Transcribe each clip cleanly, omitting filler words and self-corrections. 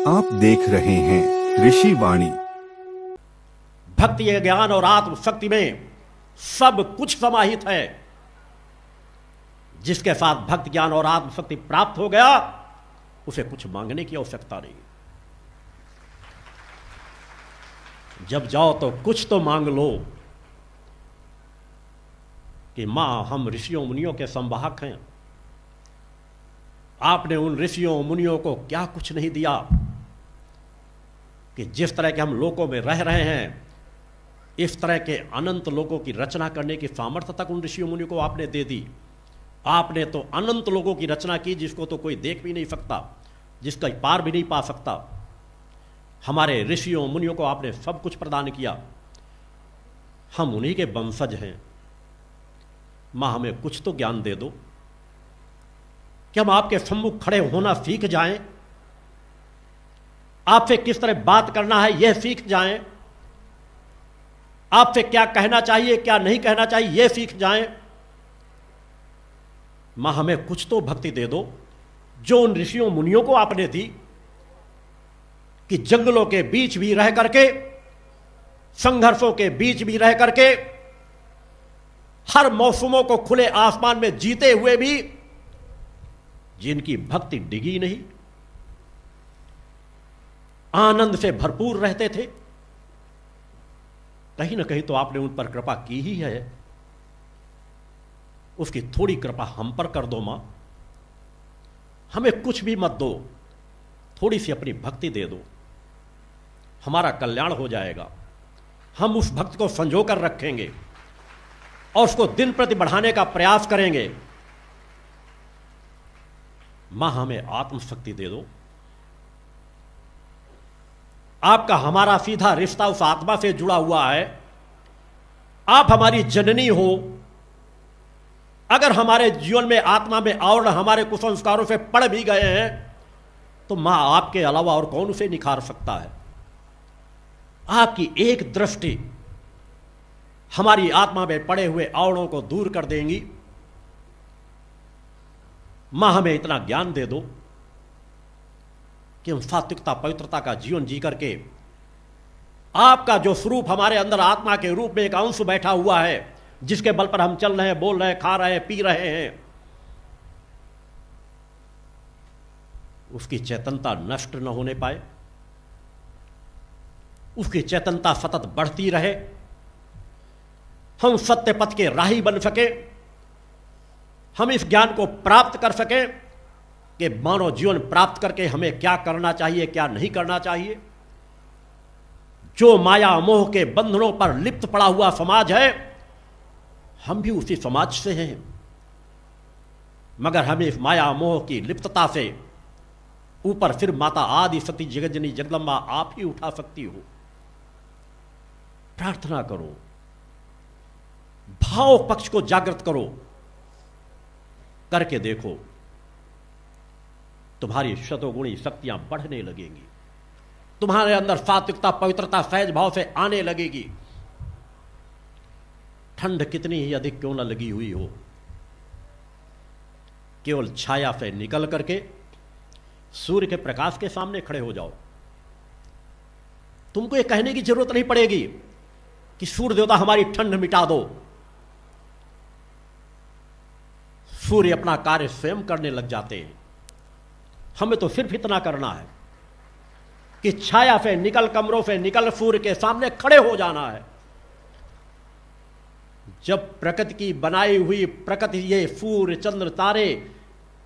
आप देख रहे हैं ऋषि वाणी। भक्ति, ज्ञान और आत्मशक्ति में सब कुछ समाहित है। जिसके साथ भक्ति, ज्ञान और आत्मशक्ति प्राप्त हो गया, उसे कुछ मांगने की आवश्यकता नहीं। जब जाओ तो कुछ तो मांग लो कि मां, हम ऋषियों मुनियों के संवाहक हैं। आपने उन ऋषियों मुनियों को क्या कुछ नहीं दिया कि जिस तरह के हम लोकों में रह रहे हैं, इस तरह के अनंत लोकों की रचना करने की सामर्थ्य तक उन ऋषियों मुनियों को आपने दे दी। आपने तो अनंत लोगों की रचना की जिसको तो कोई देख भी नहीं सकता, जिसका पार भी नहीं पा सकता। हमारे ऋषियों मुनियों को आपने सब कुछ प्रदान किया। हम उन्हीं के वंशज हैं। मां, हमें कुछ तो ज्ञान दे दो कि हम आपके सम्मुख खड़े होना सीख जाएं, आपसे किस तरह बात करना है यह सीख जाएं, आपसे क्या कहना चाहिए क्या नहीं कहना चाहिए यह सीख जाएं। मां, हमें कुछ तो भक्ति दे दो जो उन ऋषियों मुनियों को आपने दी कि जंगलों के बीच भी रह करके, संघर्षों के बीच भी रह करके, हर मौसमों को खुले आसमान में जीते हुए भी जिनकी भक्ति डिगी नहीं, आनंद से भरपूर रहते थे। कहीं ना कहीं तो आपने उन पर कृपा की ही है। उसकी थोड़ी कृपा हम पर कर दो मां। हमें कुछ भी मत दो, थोड़ी सी अपनी भक्ति दे दो, हमारा कल्याण हो जाएगा। हम उस भक्त को संजो कर रखेंगे और उसको दिन प्रति बढ़ाने का प्रयास करेंगे। मां, हमें आत्मशक्ति दे दो। आपका हमारा सीधा रिश्ता उस आत्मा से जुड़ा हुआ है। आप हमारी जननी हो। अगर हमारे जीवन में आत्मा में आवरण हमारे कुसंस्कारों से पड़ भी गए हैं तो मां, आपके अलावा और कौन उसे निखार सकता है। आपकी एक दृष्टि हमारी आत्मा में पड़े हुए आवरणों को दूर कर देंगी। मां, हमें इतना ज्ञान दे दो कि हम सात्विकता, पवित्रता का जीवन जी करके आपका जो स्वरूप हमारे अंदर आत्मा के रूप में एक अंश बैठा हुआ है, जिसके बल पर हम चल रहे हैं, बोल रहे हैं, खा रहे हैं, पी रहे हैं, उसकी चेतनता नष्ट न होने पाए, उसकी चेतनता सतत बढ़ती रहे, हम सत्य पथ के राही बन सके, हम इस ज्ञान को प्राप्त कर सके कि मानव जीवन प्राप्त करके हमें क्या करना चाहिए क्या नहीं करना चाहिए। जो माया मोह के बंधनों पर लिप्त पड़ा हुआ समाज है, हम भी उसी समाज से हैं, मगर हमें इस माया मोह की लिप्तता से ऊपर फिर माता आदि सती जगज्जनी जगदम्बा आप ही उठा सकती हो। प्रार्थना करो, भाव पक्ष को जागृत करो, करके देखो, तुम्हारी शतोगुणी शक्तियां बढ़ने लगेंगी, तुम्हारे अंदर सात्विकता, पवित्रता सहज भाव से आने लगेगी। ठंड कितनी ही अधिक क्यों न लगी हुई हो, केवल छाया से निकल करके सूर्य के प्रकाश के सामने खड़े हो जाओ। तुमको ये कहने की जरूरत नहीं पड़ेगी कि सूर्य देवता हमारी ठंड मिटा दो। सूर्य अपना कार्य स्वयं करने लग जाते हैं। हमें तो सिर्फ इतना करना है कि छाया से निकल, कमरों से निकल, सूर्य के सामने खड़े हो जाना है। जब प्रकृति की बनाई हुई प्रकृति, ये सूर्य चंद्र तारे,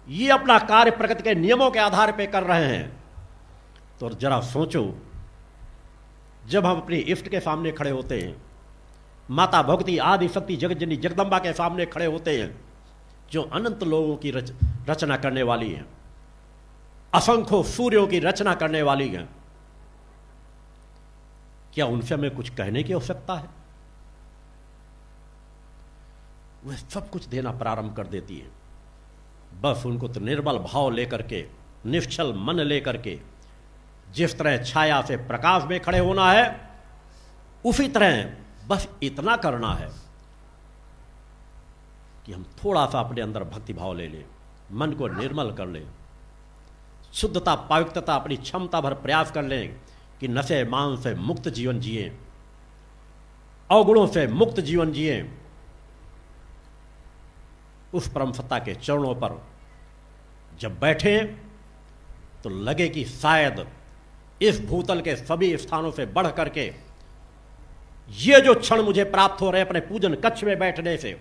ये अपना कार्य प्रकृति के नियमों के आधार पर कर रहे हैं, तो जरा सोचो, जब हम अपनी इष्ट के सामने खड़े होते हैं, माता भगवती आदि शक्ति जगज्जनी जगदम्बा के सामने खड़े होते हैं, जो अनंत लोगों की रचना करने वाली है, असंख्यों सूर्यों की रचना करने वाली है, क्या उनसे हमें कुछ कहने की आवश्यकता है? वह सब कुछ देना प्रारंभ कर देती है। बस उनको तो निर्मल भाव लेकर के, निश्चल मन लेकर के, जिस तरह छाया से प्रकाश में खड़े होना है, उसी तरह बस इतना करना है कि हम थोड़ा सा अपने अंदर भक्ति भाव ले लें, मन को निर्मल कर लें, शुद्धता पवित्रता अपनी क्षमता भर प्रयास कर लें कि नशे मांस से मुक्त जीवन जिए, अवगुणों से मुक्त जीवन जिए, उस परम सत्ता के चरणों पर जब बैठे तो लगे कि शायद इस भूतल के सभी स्थानों से बढ़ करके ये जो क्षण मुझे प्राप्त हो रहे अपने पूजन कक्ष में बैठने से,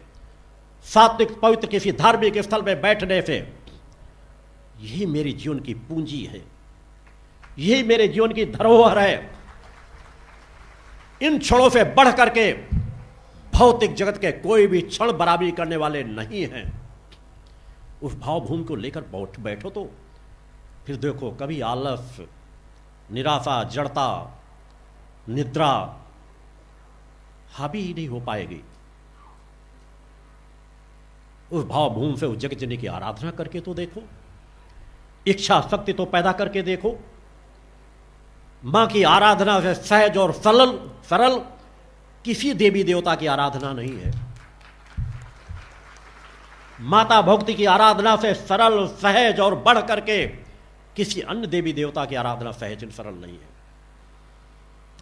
सात्विक पवित्र किसी धार्मिक स्थल में बैठने से, यही मेरी जीवन की पूंजी है, यही मेरे जीवन की धरोहर है। इन क्षणों से बढ़ करके भौतिक जगत के कोई भी क्षण बराबरी करने वाले नहीं हैं। उस भावभूमि को लेकर बैठो तो फिर देखो कभी आलस, निराशा, जड़ता, निद्रा हावी ही नहीं हो पाएगी। उस भावभूमि से उस जगत जननी की आराधना करके तो देखो, इच्छा शक्ति तो पैदा करके देखो। मां की आराधना से सहज और सरल किसी देवी देवता की आराधना नहीं है। माता भक्ति की आराधना से सरल, सहज और बढ़ करके किसी अन्य देवी देवता की आराधना सहज और सरल नहीं है।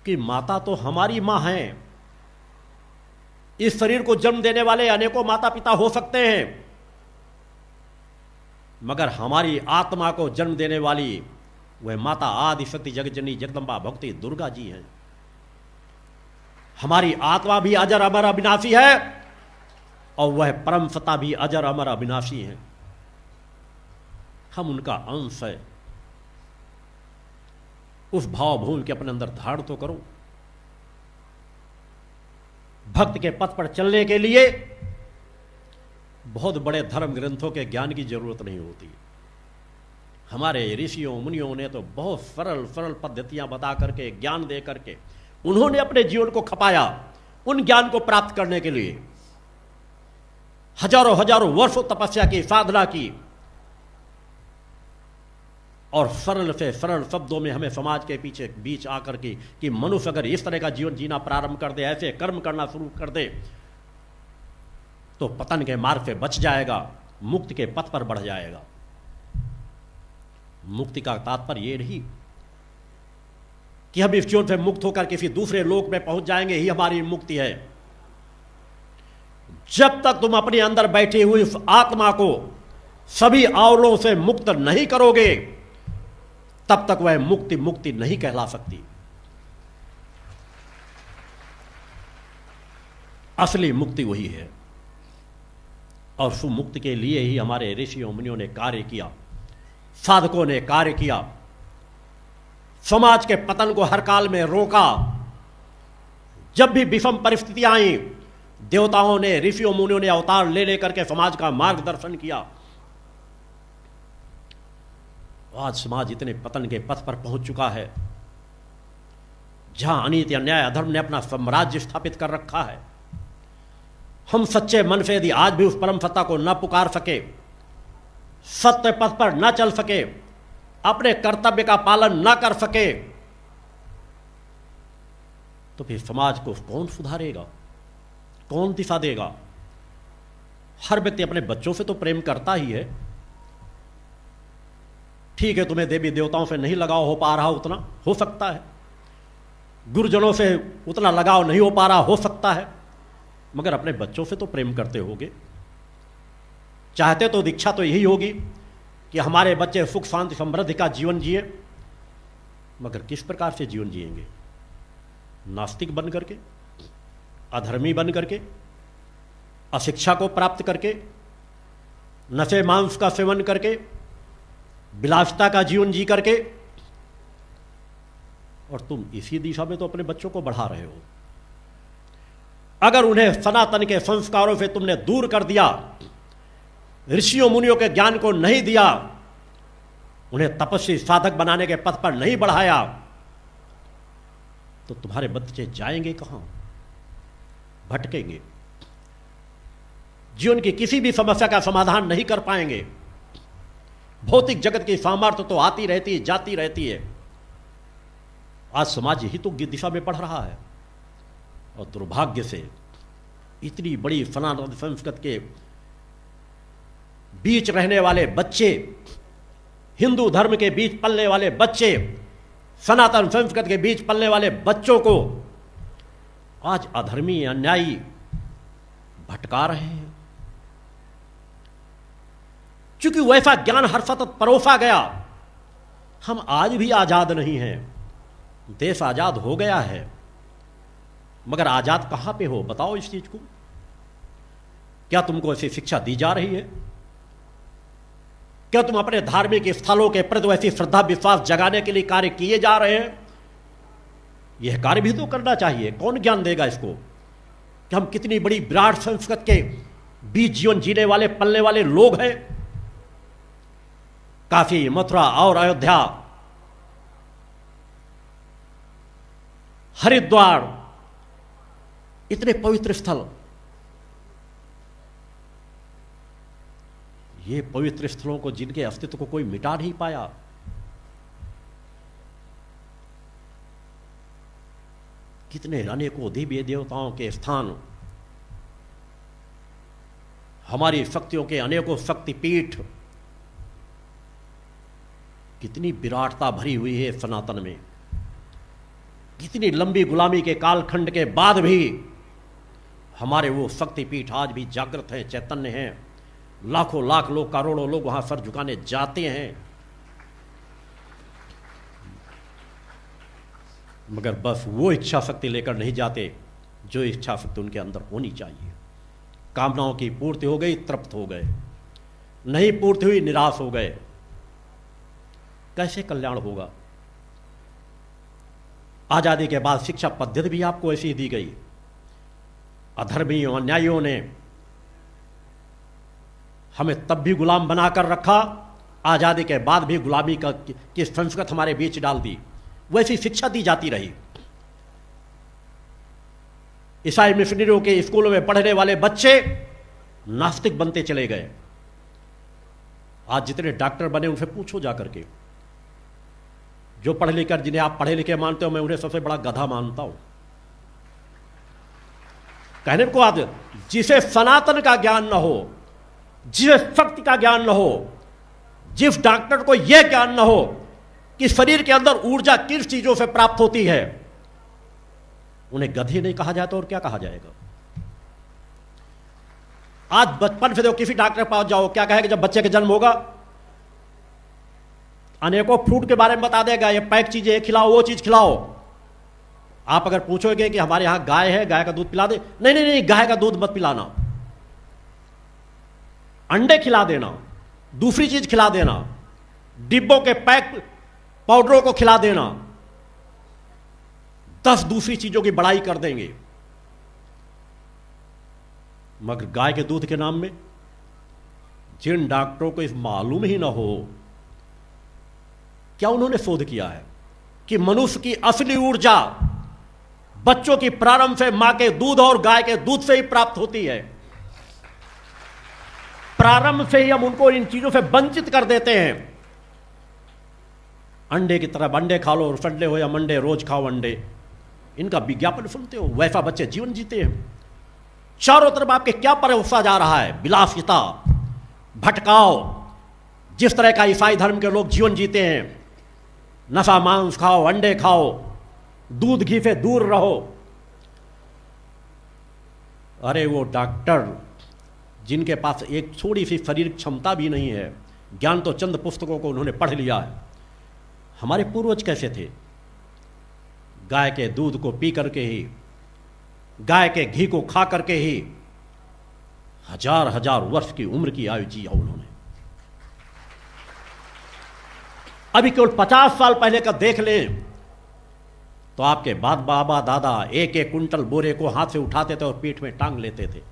कि माता तो हमारी मां है। इस शरीर को जन्म देने वाले अनेकों माता पिता हो सकते हैं, मगर हमारी आत्मा को जन्म देने वाली वह माता आदि शक्ति जगतजननी जगदम्बा भक्ति दुर्गा जी हैं। हमारी आत्मा भी अजर अमर अविनाशी है और वह परम सत्ता भी अजर अमर अविनाशी है। हम उनका अंश है। उस भावभूमि के अपने अंदर धारण तो करो। भक्त के पथ पर चलने के लिए बहुत बड़े धर्म ग्रंथों के ज्ञान की जरूरत नहीं होती। हमारे ऋषियों मुनियों ने तो बहुत सरल पद्धतियां बता करके, ज्ञान दे करके उन्होंने अपने जीवन को खपाया उन ज्ञान को प्राप्त करने के लिए। हजारों वर्षों तपस्या की, साधना की और सरल से सरल शब्दों में हमें समाज के पीछे बीच आकर की कि मनुष्य अगर इस तरह का जीवन जीना प्रारंभ कर दे, ऐसे कर्म करना शुरू कर दे तो पतन के मार्ग से बच जाएगा, मुक्ति के पथ पर बढ़ जाएगा। मुक्ति का तात्पर्य ये नहीं कि हम इस जीवन से मुक्त होकर किसी दूसरे लोक में पहुंच जाएंगे ही हमारी मुक्ति है। जब तक तुम अपने अंदर बैठी हुई उस आत्मा को सभी आवरणों से मुक्त नहीं करोगे तब तक वह मुक्ति नहीं कहला सकती। असली मुक्ति वही है और सुमुक्ति के लिए ही हमारे ऋषियों मुनियों ने कार्य किया, साधकों ने कार्य किया, समाज के पतन को हर काल में रोका। जब भी विषम परिस्थितियां आई, देवताओं ने, ऋषियों मुनियों ने अवतार ले लेकर के समाज का मार्गदर्शन किया। आज समाज इतने पतन के पथ पर पहुंच चुका है जहां अनीति, अन्याय, अधर्म ने अपना साम्राज्य स्थापित कर रखा है। हम सच्चे मन से यदि आज भी उस परम सत्ता को न पुकार सके, सत्य पथ पर न चल सके, अपने कर्तव्य का पालन न कर सके, तो फिर समाज को कौन सुधारेगा, कौन दिशा देगा? हर व्यक्ति अपने बच्चों से तो प्रेम करता ही है। ठीक है, तुम्हें देवी देवताओं से नहीं लगाव हो पा रहा, उतना हो सकता है, गुरुजनों से उतना लगाव नहीं हो पा रहा, हो सकता है, मगर अपने बच्चों से तो प्रेम करते होगे। चाहते तो दीक्षा तो यही होगी कि हमारे बच्चे सुख शांति समृद्धि का जीवन जिए, मगर किस प्रकार से जीवन जिएंगे? नास्तिक बन करके, अधर्मी बन करके, अशिक्षा को प्राप्त करके, नशे मांस का सेवन करके, विलासिता का जीवन जी करके, और तुम इसी दिशा में तो अपने बच्चों को बढ़ा रहे हो। अगर उन्हें सनातन के संस्कारों से तुमने दूर कर दिया, ऋषियों मुनियों के ज्ञान को नहीं दिया, उन्हें तपस्वी साधक बनाने के पथ पर नहीं बढ़ाया, तो तुम्हारे बच्चे जाएंगे कहां? भटकेंगे, जीवन की किसी भी समस्या का समाधान नहीं कर पाएंगे। भौतिक जगत की सामर्थ्य तो आती रहती है, जाती रहती है। आज समाज ही तो दिशा में बढ़ रहा है और दुर्भाग्य से इतनी बड़ी सनातन संस्कृति के बीच रहने वाले बच्चे हिंदू धर्म के बीच पलने वाले बच्चे, सनातन संस्कृति के बीच पलने वाले बच्चों को आज अधर्मी अन्यायी भटका रहे हैं। क्योंकि वैसा ज्ञान हर सतत परोसा गया, हम आज भी आजाद नहीं हैं। देश आजाद हो गया है, मगर आजाद कहां पे हो, बताओ इस चीज को। क्या तुमको ऐसी शिक्षा दी जा रही है? क्या तुम अपने धार्मिक स्थलों के प्रति वैसी श्रद्धा विश्वास जगाने के लिए कार्य किए जा रहे हैं? यह कार्य भी तो करना चाहिए। कौन ज्ञान देगा इसको कि हम कितनी बड़ी विराट संस्कृति के बीच जीवन जीने वाले पलने वाले लोग हैं। काशी, मथुरा और अयोध्या, हरिद्वार, इतने पवित्र स्थल, ये पवित्र स्थलों को, जिनके अस्तित्व को कोई मिटा नहीं पाया। कितने अनेकों देवी देवताओं के स्थान, हमारी शक्तियों के अनेकों शक्तिपीठ, कितनी विराटता भरी हुई है सनातन में। कितनी लंबी गुलामी के कालखंड के बाद भी हमारे वो शक्तिपीठ आज भी जागृत हैं, चैतन्य हैं। लाखों लाख लोग, करोड़ों लोग वहां सर झुकाने जाते हैं। मगर बस वो इच्छा शक्ति लेकर नहीं जाते जो इच्छा शक्ति उनके अंदर होनी चाहिए। कामनाओं की पूर्ति हो गई, तृप्त हो गए, नहीं पूर्ति हुई, निराश हो गए। कैसे कल्याण होगा? आजादी के बाद शिक्षा पद्धति भी आपको ऐसी ही दी गई। अधर्मियों, अन्यायियों ने हमें तब भी गुलाम बनाकर रखा, आजादी के बाद भी गुलामी की संस्कृति हमारे बीच डाल दी। वैसी शिक्षा दी जाती रही। ईसाई मिशनरियों के स्कूलों में पढ़ने वाले बच्चे नास्तिक बनते चले गए। आज जितने डॉक्टर बने उनसे पूछो जाकर के, जो पढ़े लिखकर, जिन्हें आप पढ़े लिखे मानते हो, मैं उन्हें सबसे बड़ा गधा मानता हूं। कहने को आज जिसे सनातन का ज्ञान न हो, जिसे शक्ति का ज्ञान न हो, जिस डॉक्टर को यह ज्ञान न हो कि शरीर के अंदर ऊर्जा किस चीजों से प्राप्त होती है, उन्हें गधे नहीं कहा जाता और क्या कहा जाएगा? आज बचपन से किसी डॉक्टर के पास जाओ, क्या कहेगा जब बच्चे का जन्म होगा? अनेकों फ्रूट के बारे में बता देगा, ये पैक चीजें, ये खिलाओ, वो चीज खिलाओ। आप अगर पूछोगे कि हमारे यहां गाय है, गाय का दूध पिला दे, नहीं नहीं नहीं, गाय का दूध मत पिलाना, अंडे खिला देना, दूसरी चीज खिला देना, डिब्बों के पैक पाउडरों को खिला देना, 10 दूसरी चीजों की बड़ाई कर देंगे। मगर गाय के दूध के नाम में जिन डॉक्टरों को इस मालूम ही ना हो, क्या उन्होंने शोध किया है कि मनुष्य की असली ऊर्जा बच्चों की प्रारंभ से मां के दूध और गाय के दूध से ही प्राप्त होती है। प्रारंभ से ही हम उनको इन चीजों से वंचित कर देते हैं। अंडे की तरफ अंडे खा लो, संडे हो या मंडे, रोज खाओ अंडे, इनका विज्ञापन सुनते हो, वैसा बच्चे जीवन जीते हैं। चारों तरफ आपके क्या परोसा जा रहा है? विलासिता, भटकाव। जिस तरह का ईसाई धर्म के लोग जीवन जीते हैं, नशा, मांस खाओ, अंडे खाओ, दूध घी से दूर रहो। अरे वो डॉक्टर जिनके पास एक थोड़ी सी शरीर क्षमता भी नहीं है, ज्ञान तो चंद पुस्तकों को उन्होंने पढ़ लिया है। हमारे पूर्वज कैसे थे? गाय के दूध को पी करके ही, गाय के घी को खा करके ही हजार हजार वर्ष की उम्र की आयु जी उन्होंने। अभी केवल 50 साल पहले का देख लें तो आपके बाद बाबा दादा एक एक कुंटल बोरे को हाथ से उठाते थे और पीठ में टांग लेते थे।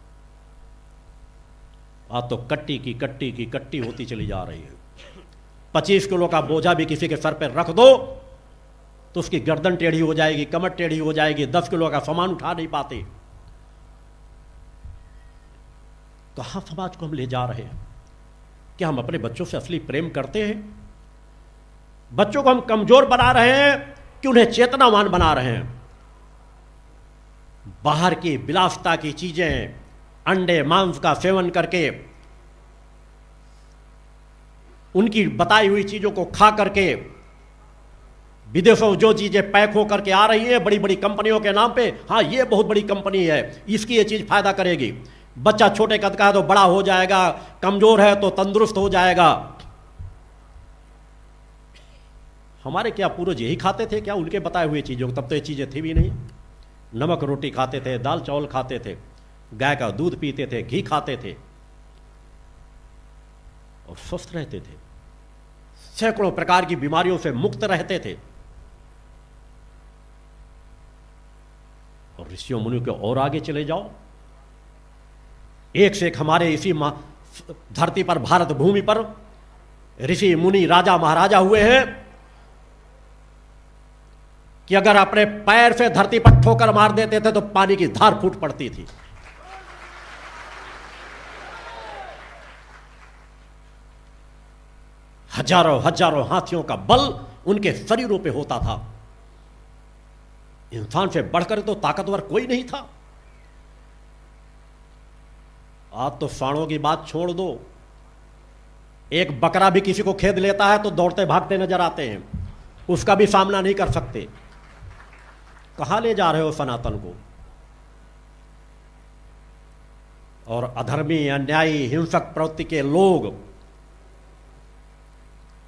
आज तो कट्टी की कट्टी की कट्टी होती चली जा रही है। 25 किलो का बोझा भी किसी के सर पर रख दो तो उसकी गर्दन टेढ़ी हो जाएगी, कमर टेढ़ी हो जाएगी, 10 किलो का सामान उठा नहीं पाते। कहां समाज को हम ले जा रहे हैं? क्या हम अपने बच्चों से असली प्रेम करते हैं? बच्चों को हम कमजोर बना रहे हैं कि उन्हें चेतनावान बना रहे हैं? बाहर की विलासिता की चीजें, अंडे मांस का सेवन करके उनकी बताई हुई चीजों को खा करके विदेशों जो चीजें पैक होकर के आ रही हैं बड़ी बड़ी कंपनियों के नाम पे, हाँ ये बहुत बड़ी कंपनी है, इसकी ये चीज फायदा करेगी। बच्चा छोटे कद का है तो बड़ा हो जाएगा, कमजोर है तो तंदुरुस्त हो जाएगा। हमारे क्या पूर्वज यही खाते थे क्या उनके बताए हुए चीजों को? तब तो ये चीजें थी भी नहीं। नमक रोटी खाते थे, दाल चावल खाते थे, गाय का दूध पीते थे, घी खाते थे और स्वस्थ रहते थे, सैकड़ों प्रकार की बीमारियों से मुक्त रहते थे। और ऋषियों मुनियों के और आगे चले जाओ, एक से एक हमारे इसी धरती पर, भारत भूमि पर ऋषि मुनि राजा महाराजा हुए हैं कि अगर अपने पैर से धरती पर ठोकर मार देते थे तो पानी की धार फूट पड़ती थी। हजारों हजारों हाथियों का बल उनके शरीरों पे होता था। इंसान से बढ़कर तो ताकतवर कोई नहीं था। आज तो सांडों की बात छोड़ दो, एक बकरा भी किसी को खेद लेता है तो दौड़ते भागते नजर आते हैं, उसका भी सामना नहीं कर सकते। कहां ले जा रहे हो सनातन को? और अधर्मी, अन्यायी, हिंसक प्रवृत्ति के लोग,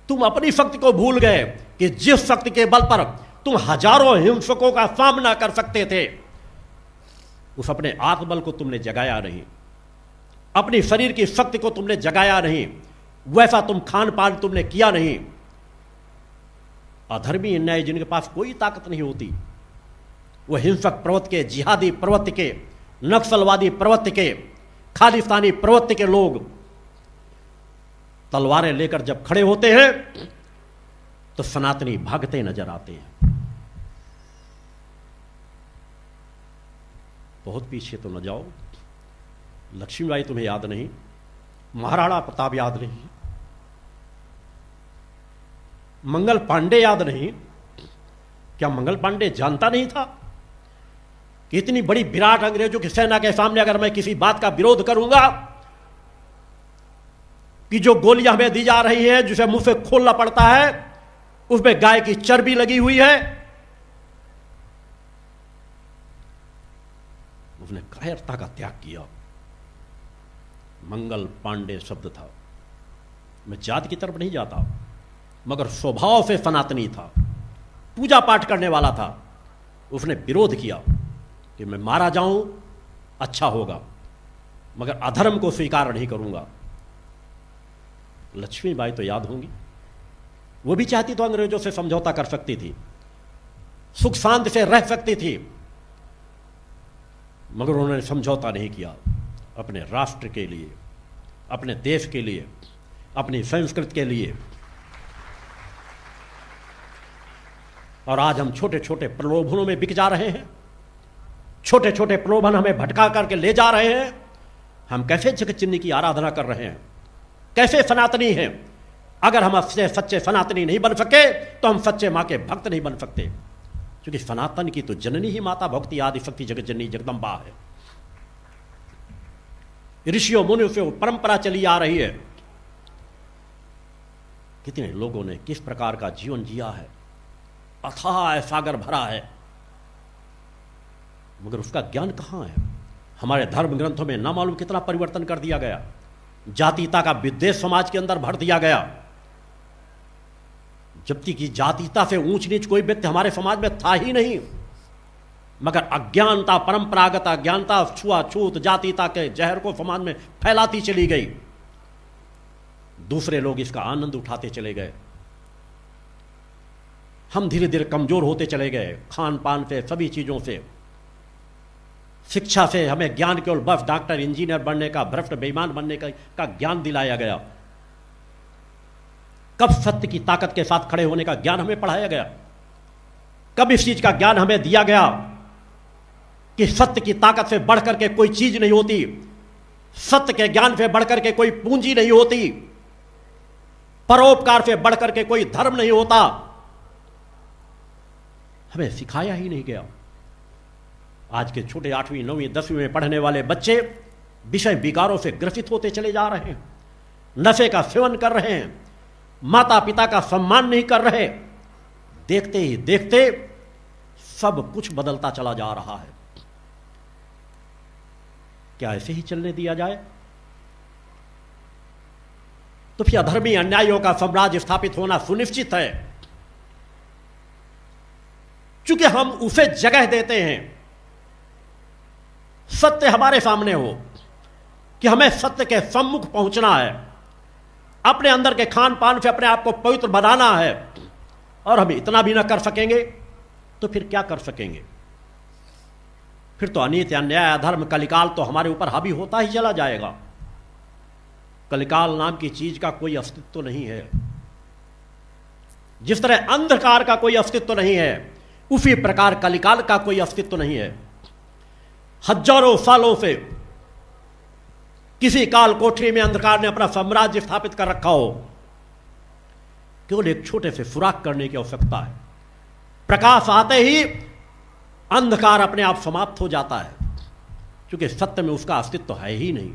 तुम अपनी शक्ति को भूल गए कि जिस शक्ति के बल पर तुम हजारों हिंसकों का सामना कर सकते थे, उस अपने आत्मबल को तुमने जगाया नहीं, अपनी शरीर की शक्ति को तुमने जगाया नहीं, वैसा तुम खान पान तुमने किया नहीं। अधर्मी, अन्यायी जिनके पास कोई ताकत नहीं होती, वो हिंसक प्रवृत्ति के, जिहादी प्रवृत्ति के, नक्सलवादी प्रवृत्ति के, खालिस्तानी प्रवृत्ति के लोग तलवारें लेकर जब खड़े होते हैं तो सनातनी भागते नजर आते हैं। बहुत पीछे तो न जाओ, लक्ष्मीबाई तुम्हें याद नहीं, महाराणा प्रताप याद नहीं, मंगल पांडे याद नहीं? क्या मंगल पांडे जानता नहीं था कि इतनी बड़ी विराट अंग्रेजों की सेना के सामने अगर मैं किसी बात का विरोध करूंगा कि जो गोलियां हमें दी जा रही हैं, जिसे मुंह से खोलना पड़ता है, उसमें गाय की चर्बी लगी हुई है, उसने कायरता का त्याग किया। मंगल पांडे शब्द था। मैं जाति की तरफ नहीं जाता, मगर स्वभाव से सनातनी था, पूजा पाठ करने वाला था। उसने विरोध किया कि मैं मारा जाऊं अच्छा होगा, मगर अधर्म को स्वीकार नहीं करूंगा। लक्ष्मीबाई तो याद होंगी, वो भी चाहती तो अंग्रेजों से समझौता कर सकती थी, सुख शांति से रह सकती थी, मगर उन्होंने समझौता नहीं किया। अपने राष्ट्र के लिए, अपने देश के लिए, अपनी संस्कृति के लिए। और आज हम छोटे छोटे प्रलोभनों में बिक जा रहे हैं, छोटे छोटे प्रलोभन हमें भटका करके ले जा रहे हैं। हम कैसे जगतजननी की आराधना कर रहे हैं, कैसे सनातनी हैं? अगर हम सच्चे सनातनी नहीं बन सके तो हम सच्चे मां के भक्त नहीं बन सकते, क्योंकि सनातन की तो जननी ही माता भक्ति आदि शक्ति जगतजननी जगदम्बा है। ऋषियों मुनियों से वो परंपरा चली आ रही है। कितने लोगों ने किस प्रकार का जीवन जिया है, अथाह सागर भरा है, मगर उसका ज्ञान कहां है? हमारे धर्म ग्रंथों में ना मालूम कितना परिवर्तन कर दिया गया, जातीयता का विद्वेष समाज के अंदर भर दिया गया, जबकि कि जातीयता से ऊंच नीच कोई व्यक्ति हमारे समाज में था ही नहीं, मगर अज्ञानता, परंपरागत अज्ञानता, छुआछूत, जातीयता के जहर को समाज में फैलाती चली गई। दूसरे लोग इसका आनंद उठाते चले गए। हम धीरे धीरे कमजोर होते चले गए, खान पान से, सभी चीजों से, शिक्षा से। हमें ज्ञान केवल बस डॉक्टर इंजीनियर बनने का, भ्रष्ट बेईमान बनने का ज्ञान दिलाया गया। कब सत्य की ताकत के साथ खड़े होने का ज्ञान हमें पढ़ाया गया? कब इस चीज का ज्ञान हमें दिया गया कि सत्य की ताकत से बढ़कर के कोई चीज नहीं होती, सत्य के ज्ञान से बढ़कर के कोई पूंजी नहीं होती, परोपकार से बढ़कर के कोई धर्म नहीं होता? हमें सिखाया ही नहीं गया। आज के छोटे 8वीं 9वीं 10वीं में पढ़ने वाले बच्चे विषय विकारों से ग्रसित होते चले जा रहे हैं, नशे का सेवन कर रहे हैं, माता पिता का सम्मान नहीं कर रहे, देखते ही देखते सब कुछ बदलता चला जा रहा है। क्या ऐसे ही चलने दिया जाए? तो फिर अधर्मी अन्यायों का साम्राज्य स्थापित होना सुनिश्चित है। चूंकि हम उसे जगह देते हैं, सत्य हमारे सामने हो कि हमें सत्य के सम्मुख पहुंचना है, अपने अंदर के खान पान से अपने आप को पवित्र बनाना है, और हम इतना भी ना कर सकेंगे तो फिर क्या कर सकेंगे? फिर तो अनीति, अन्याय, अधर्म, कलिकाल तो हमारे ऊपर हावी होता ही चला जाएगा। कलिकाल नाम की चीज का कोई अस्तित्व तो नहीं है। जिस तरह अंधकार का कोई अस्तित्व नहीं है, उसी प्रकार कलिकाल का कोई अस्तित्व तो नहीं है। हजारों सालों से किसी काल कोठरी में अंधकार ने अपना साम्राज्य स्थापित कर रखा हो, केवल एक छोटे से सुराख करने की आवश्यकता है। प्रकाश आते ही अंधकार अपने आप समाप्त हो जाता है, क्योंकि सत्य में उसका अस्तित्व है ही नहीं।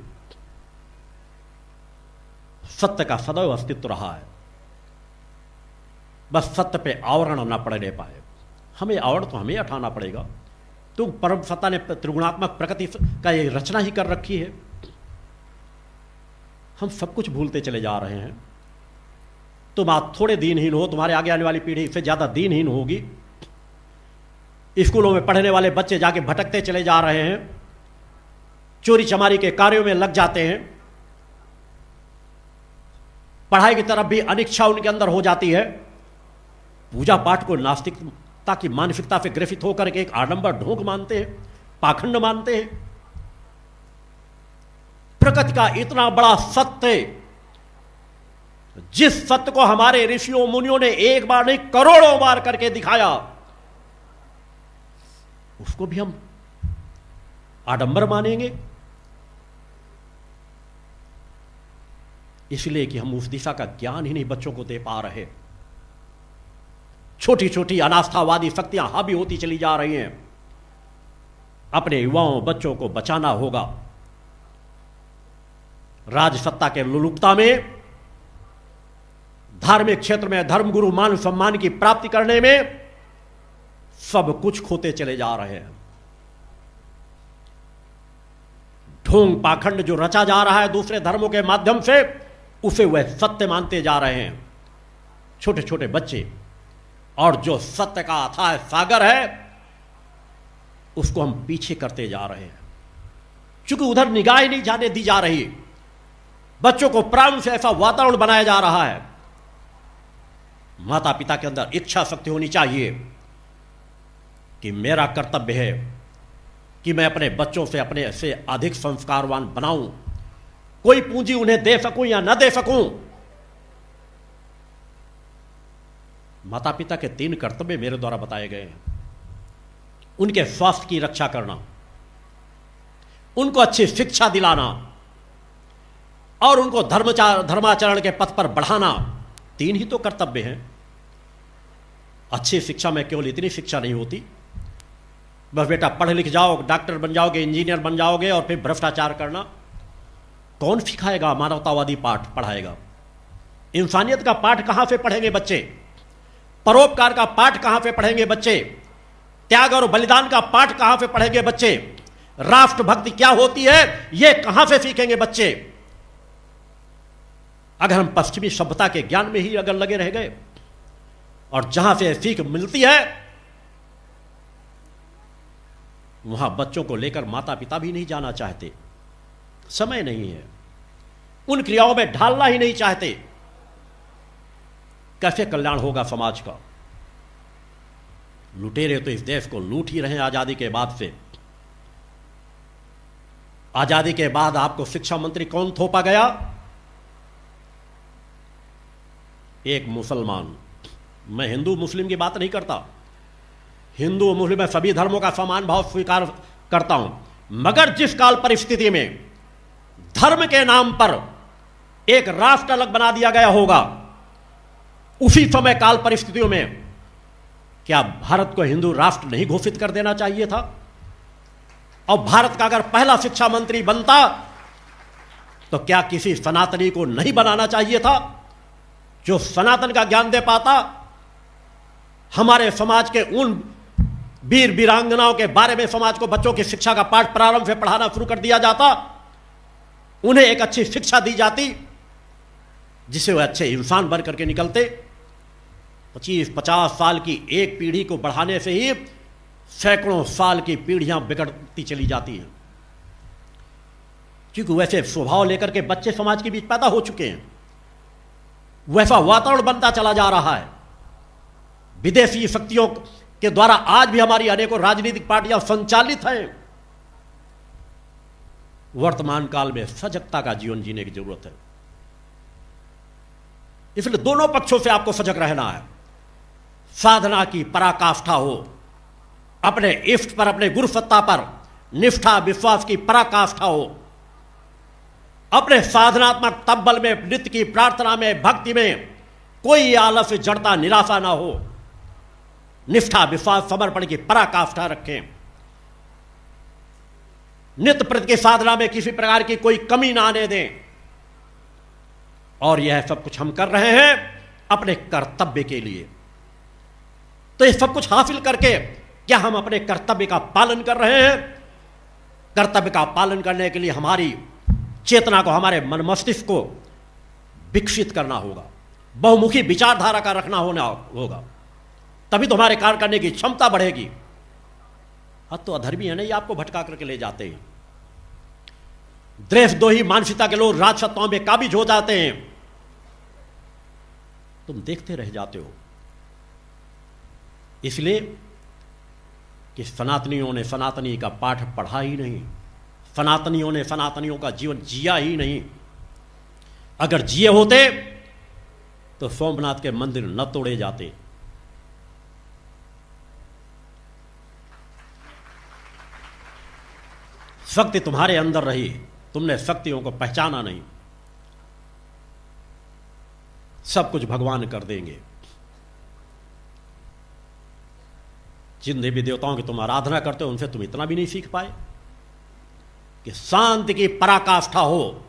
सत्य का सदैव अस्तित्व रहा है, बस सत्य पे आवरण न पड़ने पाए। हमें आवरण तो हमें उठाना पड़ेगा। तो परम सत्ता ने त्रिगुणात्मक प्रकृति का ये रचना ही कर रखी है। हम सब कुछ भूलते चले जा रहे हैं। तुम आज थोड़े दीनहीन हो, तुम्हारे आगे आने वाली पीढ़ी इससे ज्यादा दीनहीन होगी। स्कूलों में पढ़ने वाले बच्चे जाके भटकते चले जा रहे हैं, चोरी चमारी के कार्यों में लग जाते हैं, पढ़ाई की तरफ भी अनिच्छा उनके अंदर हो जाती है। पूजा पाठ को नास्तिकता की मानसिकता से ग्रसित होकर के एक आडंबर ढोंग मानते हैं, पाखंड मानते हैं। प्रकृति का इतना बड़ा सत्य, जिस सत्य को हमारे ऋषियों मुनियों ने एक बार नहीं करोड़ों बार करके दिखाया, उसको भी हम आडंबर मानेंगे? इसलिए कि हम उस दिशा का ज्ञान ही नहीं बच्चों को दे पा रहे। छोटी छोटी अनास्थावादी शक्तियां हावी होती चली जा रही हैं। अपने युवाओं बच्चों को बचाना होगा। राजसत्ता के लुलुपता में, धार्मिक क्षेत्र में धर्मगुरु मान सम्मान की प्राप्ति करने में सब कुछ खोते चले जा रहे हैं। ढोंग पाखंड जो रचा जा रहा है दूसरे धर्मों के माध्यम से, उसे वह सत्य मानते जा रहे हैं छोटे छोटे बच्चे। और जो सत्य का अथाह सागर है, उसको हम पीछे करते जा रहे हैं, क्योंकि उधर निगाह ही नहीं जाने दी जा रही। बच्चों को प्रारंभ से ऐसा वातावरण बनाया जा रहा है। माता पिता के अंदर इच्छा शक्ति होनी चाहिए कि मेरा कर्तव्य है कि मैं अपने बच्चों से अपने से अधिक संस्कारवान बनाऊं। कोई पूंजी उन्हें दे सकूं या न दे सकूं, माता पिता के 3 कर्तव्य मेरे द्वारा बताए गए हैं। उनके स्वास्थ्य की रक्षा करना, उनको अच्छी शिक्षा दिलाना और उनको धर्माचरण के पथ पर बढ़ाना। 3 ही तो कर्तव्य हैं। अच्छी शिक्षा में केवल इतनी शिक्षा नहीं होती, बस बेटा पढ़ लिख जाओ, डॉक्टर बन जाओगे, इंजीनियर बन जाओगे और फिर भ्रष्टाचार करना। कौन सिखाएगा? मानवतावादी पाठ पढ़ाएगा? इंसानियत का पाठ कहां से पढ़ेंगे बच्चे? परोपकार का पाठ कहां से पढ़ेंगे बच्चे? त्याग और बलिदान का पाठ कहां से पढ़ेंगे बच्चे? राष्ट्रभक्ति क्या होती है, यह कहां से सीखेंगे बच्चे? अगर हम पश्चिमी सभ्यता के ज्ञान में ही अगर लगे रह गए, और जहां से सीख मिलती है वहां बच्चों को लेकर माता पिता भी नहीं जाना चाहते। समय नहीं है, उन क्रियाओं में ढालना ही नहीं चाहते। कैसे कल्याण होगा समाज का? लुटेरे तो इस देश को लूट ही रहे हैं आजादी के बाद से। आजादी के बाद आपको शिक्षा मंत्री कौन थोपा गया? एक मुसलमान। मैं हिंदू मुस्लिम की बात नहीं करता, हिंदू मुस्लिम में सभी धर्मों का समान भाव स्वीकार करता हूं, मगर जिस काल परिस्थिति में धर्म के नाम पर एक राष्ट्र अलग बना दिया गया होगा, उसी समय काल परिस्थितियों में क्या भारत को हिंदू राष्ट्र नहीं घोषित कर देना चाहिए था? और भारत का अगर पहला शिक्षा मंत्री बनता तो क्या किसी सनातनी को नहीं बनाना चाहिए था? जो सनातन का ज्ञान दे पाता, हमारे समाज के उन वीर वीरांगनाओं के बारे में समाज को बच्चों की शिक्षा का पाठ प्रारंभ से पढ़ाना शुरू कर दिया जाता, उन्हें एक अच्छी शिक्षा दी जाती जिससे वे अच्छे इंसान बन करके निकलते। 25-50 साल की एक पीढ़ी को बढ़ाने से ही सैकड़ों साल की पीढ़ियां बिगड़ती चली जाती हैं, क्योंकि वैसे स्वभाव लेकर के बच्चे समाज के बीच पैदा हो चुके हैं, वैसा वातावरण बनता चला जा रहा है। विदेशी शक्तियों के द्वारा आज भी हमारी अनेकों राजनीतिक पार्टियां संचालित हैं। वर्तमान काल में सजगता का जीवन जीने की जरूरत है, इसलिए दोनों पक्षों से आपको सजग रहना है। साधना की पराकाष्ठा हो, अपने इष्ट पर, अपने गुरु सत्ता पर निष्ठा विश्वास की पराकाष्ठा हो, अपने साधनात्मक तब्बल में, नित्य की प्रार्थना में, भक्ति में कोई आलस्य, जड़ता, निराशा ना हो। निष्ठा विश्वास समर्पण की पराकाष्ठा रखें। नित्य प्रति की साधना में किसी प्रकार की कोई कमी ना आने दें। और यह सब कुछ हम कर रहे हैं अपने कर्तव्य के लिए। तो ये सब कुछ हासिल करके क्या हम अपने कर्तव्य का पालन कर रहे हैं? कर्तव्य का पालन करने के लिए हमारी चेतना को, हमारे मन मस्तिष्क को विकसित करना होगा, बहुमुखी विचारधारा का रखना होगा, तभी तो हमारे कार्य करने की क्षमता बढ़ेगी। अब तो अधर्मी है नहीं, आपको भटका करके ले जाते हैं। द्वेषद्रोही मानसिकता के लोग राजसत्ताओं में काबिज हो जाते हैं, तुम देखते रह जाते हो। इसलिए कि सनातनियों ने सनातनी का पाठ पढ़ा ही नहीं, सनातनियों ने सनातनियों का जीवन जिया ही नहीं। अगर जिए होते तो सोमनाथ के मंदिर न तोड़े जाते। शक्ति तुम्हारे अंदर रही, तुमने शक्तियों को पहचाना नहीं। सब कुछ भगवान कर देंगे। जिन देवी देवताओं की तुम आराधना करते हो उनसे तुम इतना भी नहीं सीख पाए कि शांति की पराकाष्ठा हो,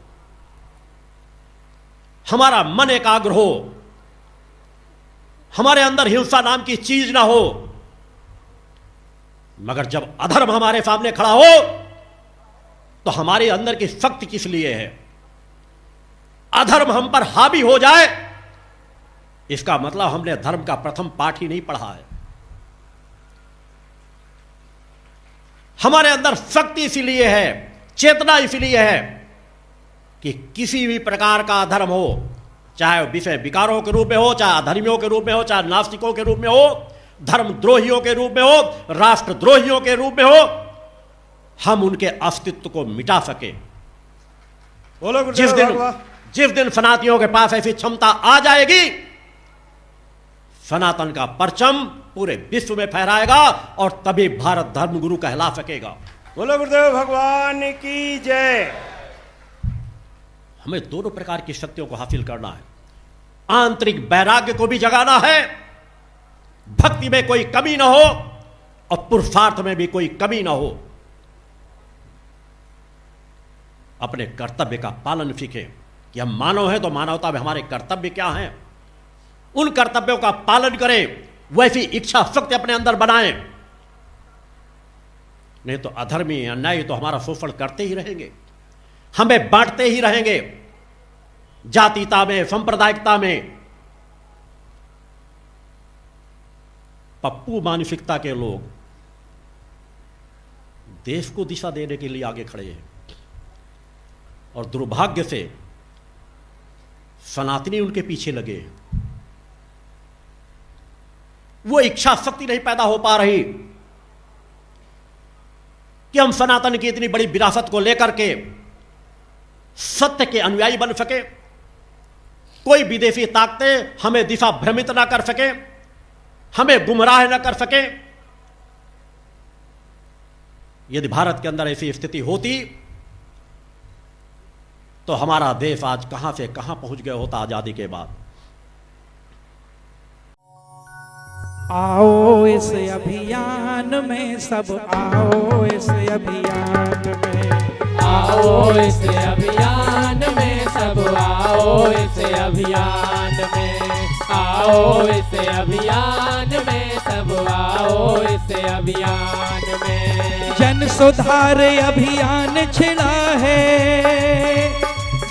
हमारा मन एकाग्र हो, हमारे अंदर हिंसा नाम की चीज ना हो। मगर जब अधर्म हमारे सामने खड़ा हो तो हमारे अंदर की शक्ति किस लिए है? अधर्म हम पर हावी हो जाए, इसका मतलब हमने धर्म का प्रथम पाठ ही नहीं पढ़ा है। हमारे अंदर शक्ति इसीलिए है, चेतना इसलिए है कि किसी भी प्रकार का अधर्म हो, चाहे विषय विकारों के रूप में हो, चाहे अधर्मियों के रूप में हो, चाहे नास्तिकों के रूप में हो, धर्मद्रोहियों के रूप में हो, राष्ट्रद्रोहियों के रूप में हो, हम उनके अस्तित्व को मिटा सके। जिस दिन सनातनियों के पास ऐसी क्षमता आ जाएगी, सनातन का परचम पूरे विश्व में फहराएगा और तभी भारत धर्मगुरु कहला सकेगा। बोलो गुरुदेव भगवान की जय। हमें दोनों प्रकार की शक्तियों को हासिल करना है। आंतरिक वैराग्य को भी जगाना है, भक्ति में कोई कमी ना हो और पुरुषार्थ में भी कोई कमी ना हो। अपने कर्तव्य का पालन सीखें कि हम मानव हैं तो मानवता में हमारे कर्तव्य क्या हैं, उन कर्तव्यों का पालन करें, वैसी इच्छा शक्ति अपने अंदर बनाएं। नहीं तो अधर्मी अन्यायी तो हमारा शोषण करते ही रहेंगे, हमें बांटते ही रहेंगे, जातीयता में, सांप्रदायिकता में। पप्पू मानसिकता के लोग देश को दिशा देने के लिए आगे खड़े हैं और दुर्भाग्य से सनातनी उनके पीछे लगे हैं। वो इच्छा शक्ति नहीं पैदा हो पा रही कि हम सनातन की इतनी बड़ी विरासत को लेकर के सत्य के अनुयायी बन सके। कोई विदेशी ताकतें हमें दिशा भ्रमित ना कर सके, हमें गुमराह ना कर सके। यदि भारत के अंदर ऐसी स्थिति होती तो हमारा देश आज कहां से कहां पहुंच गया होता आजादी के बाद। आओ इस अभियान में सब, आओ इस अभियान में, आओ इस अभियान में सब सब आओ इस अभियान में, आओ इस अभियान में, सब आओ इस अभियान में। जन सुधार अभियान छिड़ा है,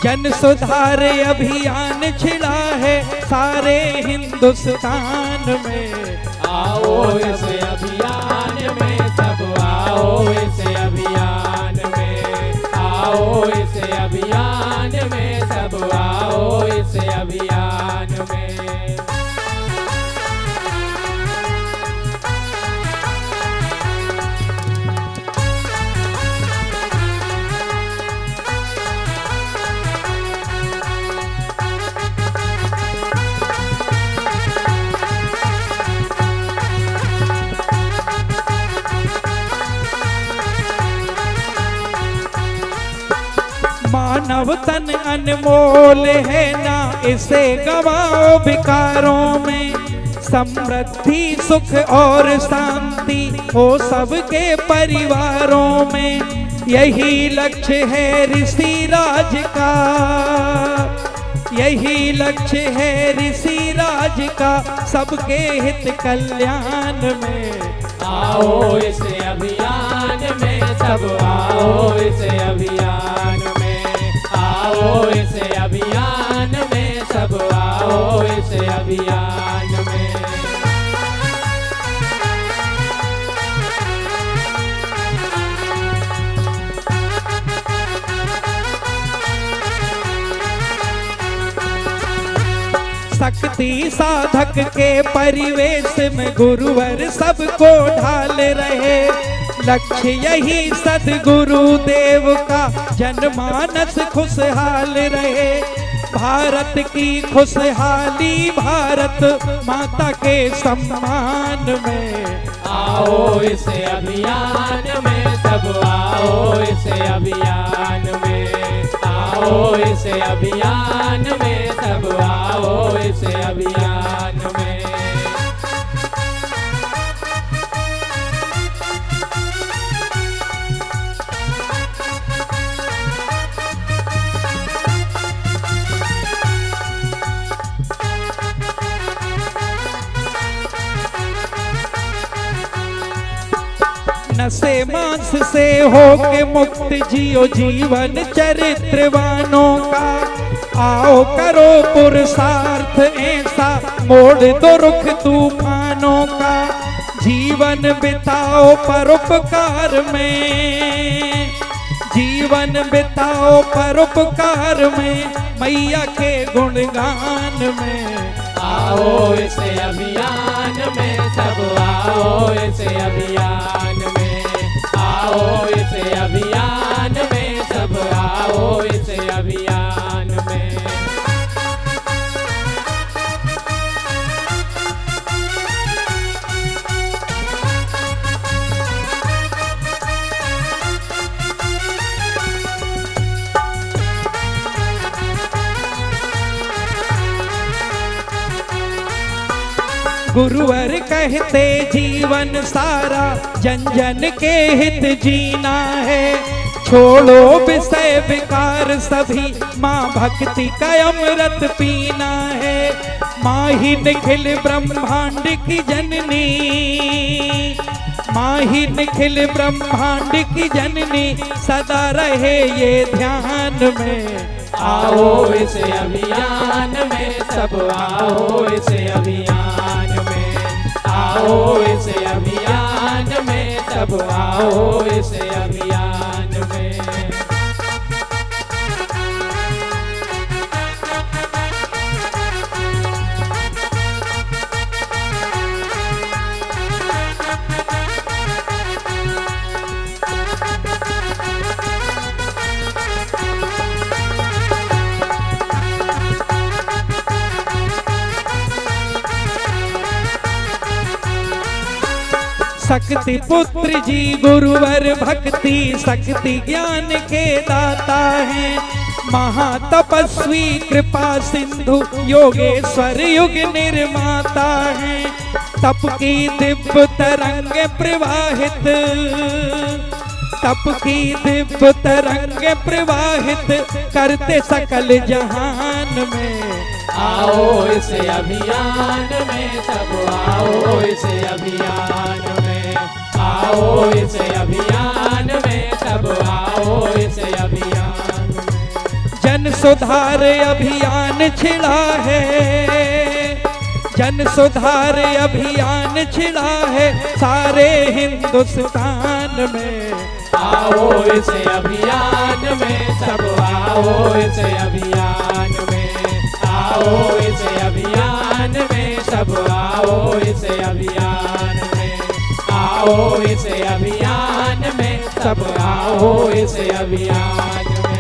जन सुधार अभियान छिड़ा है सारे हिंदुस्तान में। आओ इस अभियान में, सब आओ इस अभियान में, आओ इस अभियान में, सब आओ इस अभियान में। मानव तन अनमोल है ना इसे गवाओ विकारों में। समृद्धि सुख और शांति हो सबके परिवारों में। यही लक्ष्य है ऋषि राज का, यही लक्ष्य है ऋषि राज का, सबके हित कल्याण में। आओ इस अभियान में, सब आओ इस अभियान में, आओ इस अभियान में, सब आओ इस अभियान में। शक्ति साधक के परिवेश में गुरुवर सबको ढाल रहे। लक्ष्य यही सद्गुरु देव का जनमानस खुशहाल रहे। भारत की खुशहाली भारत माता के सम्मान में। आओ इस अभियान में, सब आओ इस अभियान में, आओ इस अभियान में, सब आओ इस अभियान में। नशे मांस से होके मुक्त जियो जीवन चरित्रवानों का। आओ करो पुरुषार्थ ऐसा, मोड़ दो रुख तूफानों का। जीवन बिताओ परोपकार में, जीवन बिताओ परोपकार में, मैया के गुणगान में। आओ इस अभियान में, सब आओ इस अभियान में, आओ इस अभियान में, सब आओ इस अभियान में। गुरुवर कहते जीवन सारा जन जन के हित जीना है। छोड़ो विषय विकार सभी, माँ भक्ति का अमृत पीना है। माँ ही निखिल ब्रह्मांड की जननी, माँ ही निखिल ब्रह्मांड की जननी, सदा रहे ये ध्यान में। आओ इस अभियान में, सब आओ इस अभियान में, आओ इस अभियान में, सब आओ इस अभियान में। शक्ति पुत्र जी गुरुवर भक्ति शक्ति ज्ञान के दाता हैं। महातपस्वी कृपा सिंधु योगेश्वर युग निर्माता हैं। तप की दिव्य तरंग प्रवाहित, तप की दिव्य तरंगे प्रवाहित करते सकल जहान में। आओ इस अभियान में सब आओ इस अभियान में, आओ इस अभियान में सब आओ इस अभियान में। जन सुधार अभियान छिड़ा है, जन सुधार अभियान छिड़ा है सारे हिंदुस्तान में। आओ इस अभियान में सब आओ इस अभियान में, आओ इस अभियान में सब आओ इस अभियान में, आओ इस अभियान में सब आओ इस अभियान में।